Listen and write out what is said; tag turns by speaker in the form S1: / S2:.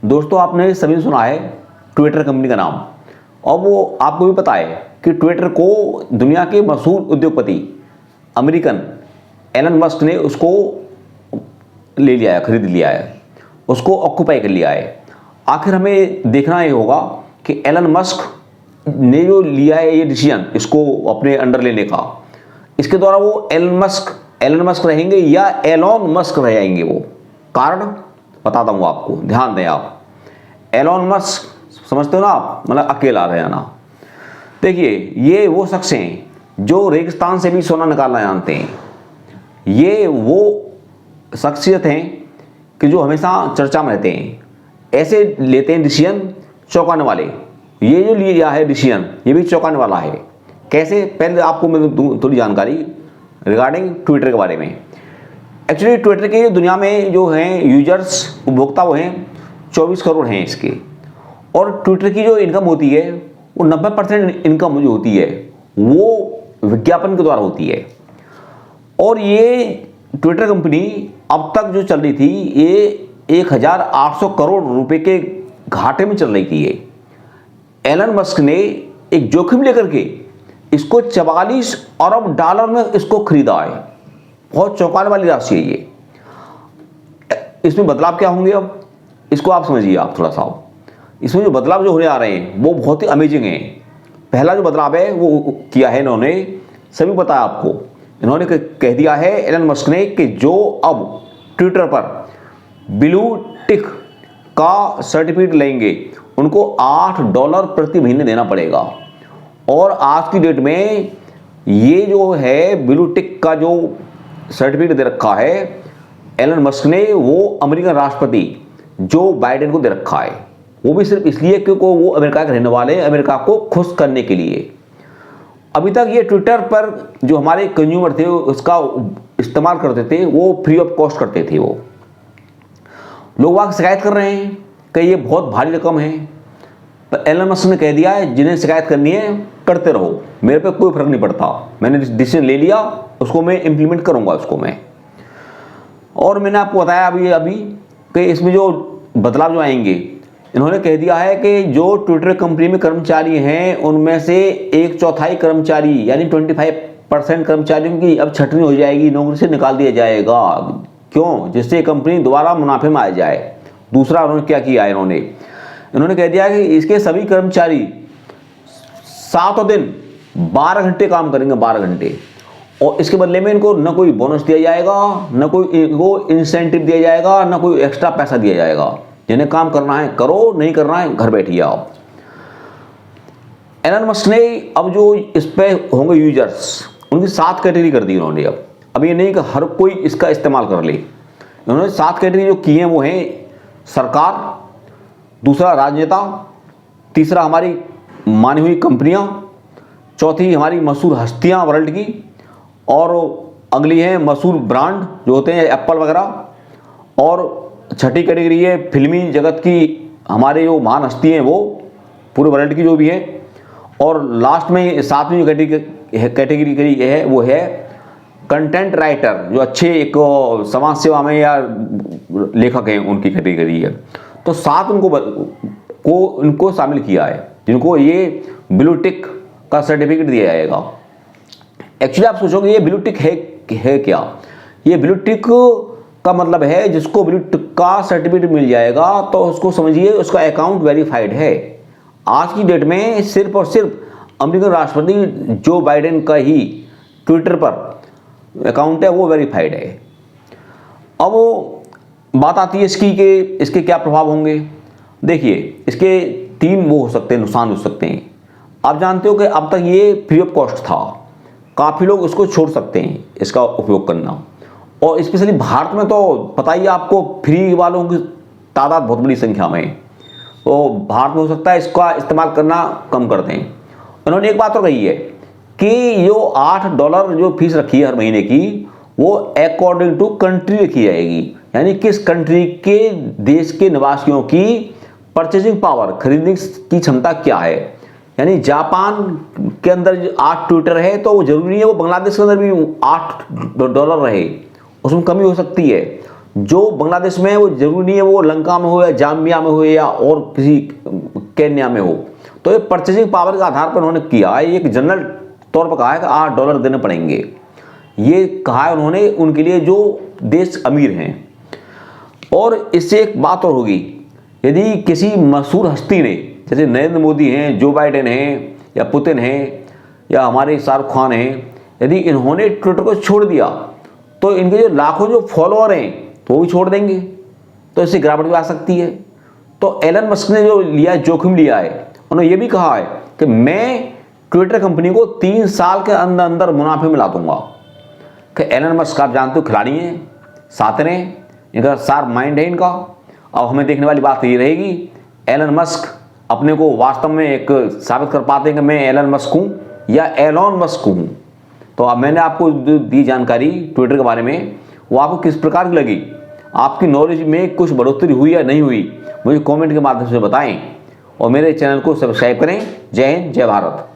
S1: दोस्तों, आपने सभी ने सुना है ट्विटर कंपनी का नाम, और वो आपको भी पता है कि ट्विटर को दुनिया के मशहूर उद्योगपति अमेरिकन एलन मस्क ने उसको ले लिया है, खरीद लिया है, उसको ऑक्यूपाई कर लिया है। आखिर हमें देखना ये होगा कि एलन मस्क ने जो लिया है ये डिसीजन इसको अपने अंडर लेने का, इसके द्वारा वो एलन मस्क रहेंगे या एलॉन मस्क रहेंगे। वो कारण बताता हूँ आपको, ध्यान दें आप। एलॉन मस्क समझते हो ना आप, मतलब अकेला रहना। देखिए, ये वो शख्स हैं जो रेगिस्तान से भी सोना निकालना जानते हैं। ये वो शख्सियत हैं कि जो हमेशा चर्चा में रहते हैं, ऐसे लेते हैं डिसीजन चौंकाने वाले। ये जो लिया है डिसीजन, ये भी चौंकाने वाला है। कैसे, पहले आपको मैं दूँ थोड़ी जानकारी रिगार्डिंग ट्विटर के बारे में। एक्चुअली ट्विटर के दुनिया में जो हैं यूजर्स, उपभोक्ता, वो हैं 24 करोड़ हैं इसके। और ट्विटर की जो इनकम होती है वो 90% इनकम जो होती है वो विज्ञापन के द्वारा होती है। और ये ट्विटर कंपनी अब तक जो चल रही थी ये 1800 करोड़ रुपए के घाटे में चल रही थी। ये एलन मस्क ने एक जोखिम लेकर के इसको 44 अरब डॉलर में इसको खरीदा है। बहुत चौंकाने वाली राशि है ये। इसमें बदलाव क्या होंगे अब इसको आप समझिए आप थोड़ा सा। इसमें जो बदलाव जो होने आ रहे हैं वो बहुत ही अमेजिंग हैं। पहला जो बदलाव है वो किया है इन्होंने, सभी पता है आपको, इन्होंने कह दिया है एलन मस्क ने कि जो अब ट्विटर पर ब्लू टिक का सर्टिफिकेट लेंगे उनको $8 प्रति महीने देना पड़ेगा। और आज की डेट में ये जो है ब्लू टिक का जो सर्टिफिकेट दे रखा है एलन मस्क ने, वो अमेरिकन राष्ट्रपति जो बाइडेन को दे रखा है। वो भी सिर्फ इसलिए क्योंकि वो अमेरिका के रहने वाले हैं, अमेरिका को खुश करने के लिए। अभी तक ये ट्विटर पर जो हमारे कंज्यूमर थे उसका इस्तेमाल करते थे वो फ्री ऑफ कॉस्ट करते थे। वो लोग वहाँ शिकायत कर रहे हैं कि ये बहुत भारी रकम है। तो एलन मस्क ने कह दिया है जिन्हें शिकायत करनी है करते रहो, मेरे पे कोई फर्क नहीं पड़ता, मैंने डिसीजन ले लिया, उसको मैं इम्प्लीमेंट करूँगा उसको मैं। और मैंने आपको बताया अभी कि इसमें जो बदलाव जो आएंगे, इन्होंने कह दिया है कि जो ट्विटर कंपनी में कर्मचारी हैं उनमें से 1/4 कर्मचारी यानी 25% कर्मचारियों की अब छटनी हो जाएगी, नौकरी से निकाल दिया जाएगा। क्यों? जिससे कंपनी दोबारा मुनाफे में आ जाए। दूसरा उन्होंने क्या किया है, इन्होंने कह दिया कि इसके सभी कर्मचारी 7 दिन 12 घंटे काम करेंगे, 12 घंटे। और इसके बदले में इनको न कोई बोनस दिया जाएगा, न कोई इनको इंसेंटिव दिया जाएगा, न कोई एक्स्ट्रा पैसा दिया जाएगा। जिन्हें काम करना है करो, नहीं करना है घर बैठिए आप। एलन मस्क ने अब जो इस पे होंगे यूजर्स, उनकी 7 कैटेगरी कर दी इन्होंने। अब ये नहीं कि हर कोई इसका इस्तेमाल कर ले। इन्होंने 7 कैटेगरी जो की हैं वो हैं सरकार, दूसरा राजनेता, तीसरा हमारी मानी हुई कंपनियां, चौथी हमारी मशहूर हस्तियां वर्ल्ड की, और अगली है मशहूर ब्रांड जो होते हैं एप्पल वगैरह, और छठी कैटेगरी है फिल्मी जगत की हमारे जो महान हस्ती हैं वो पूरे वर्ल्ड की जो भी है, और लास्ट में 7वीं जो कैटेगरी है वो है कंटेंट राइटर, जो अच्छे एक समाज सेवा में या लेखक हैं उनकी कैटेगरी है। तो 7 इनको शामिल किया है जिनको ये ब्लू टिक का सर्टिफिकेट दिया जाएगा। एक्चुअली आप सोचोगे ये ब्लू टिक है क्या? ये ब्लू टिक का मतलब है जिसको ब्लू टिक का सर्टिफिकेट मिल जाएगा तो उसको समझिए उसका अकाउंट वेरीफाइड है। आज की डेट में सिर्फ और सिर्फ अमेरिकन राष्ट्रपति जो बाइडेन का ही ट्विटर पर अकाउंट है वो वेरीफाइड है। अब बात आती है इसकी कि इसके क्या प्रभाव होंगे। देखिए, इसके 3 वो हो सकते हैं, नुकसान हो सकते हैं। आप जानते हो कि अब तक ये फ्री ऑफ कॉस्ट था, काफ़ी लोग इसको छोड़ सकते हैं इसका उपयोग करना। और स्पेशली भारत में तो पता ही है आपको, फ्री वालों की तादाद बहुत बड़ी संख्या में, तो भारत में हो सकता है इसका इस्तेमाल करना कम कर दें। उन्होंने एक बात तो कही है कि जो $8 जो फीस रखी है हर महीने की, वो अकॉर्डिंग टू कंट्री रखी जाएगी, यानी किस कंट्री के देश के निवासियों की परचेजिंग पावर, खरीदने की क्षमता क्या है। यानी जापान के अंदर 8 ट्विटर है तो जरूरी है वो बांग्लादेश के अंदर भी $8 रहे, उसमें कमी हो सकती है। जो बांग्लादेश में है वो जरूरी नहीं है वो लंका में हो या जाम्बिया में हो या और किसी केन्या में हो। तो ये परचेजिंग पावर के आधार पर उन्होंने किया है, एक जनरल तौर पर कहा है कि $8 देने पड़ेंगे। ये कहा है उन्होंने उनके लिए जो देश अमीर हैं। और इससे एक बात और होगी, यदि किसी मशहूर हस्ती ने, जैसे नरेंद्र मोदी हैं, जो बाइडेन हैं या पुतिन हैं या हमारे शाहरुख खान हैं, यदि इन्होंने ट्विटर को छोड़ दिया तो इनके जो लाखों जो फॉलोअर हैं तो वो भी छोड़ देंगे, तो इससे गिरावट भी आ सकती है। तो एलन मस्क ने जो लिया जोखिम लिया है, उन्होंने ये भी कहा है कि मैं ट्विटर कंपनी को 3 साल के अंदर अंदर मुनाफे में ला दूंगा। कि एलन मस्क आप जानते हो खिलाड़ी हैं, सातिर हैं, इनका शार्प माइंड है इनका। अब हमें देखने वाली बात ये रहेगी एलन मस्क अपने को वास्तव में एक साबित कर पाते हैं कि मैं एलन मस्क हूँ या एलॉन मस्क हूँ। तो अब मैंने आपको दी जानकारी ट्विटर के बारे में, वो आपको किस प्रकार की लगी, आपकी नॉलेज में कुछ बढ़ोतरी हुई या नहीं हुई, मुझे कमेंट के माध्यम से बताएं और मेरे चैनल को सब्सक्राइब करें। जय हिंद, जय भारत।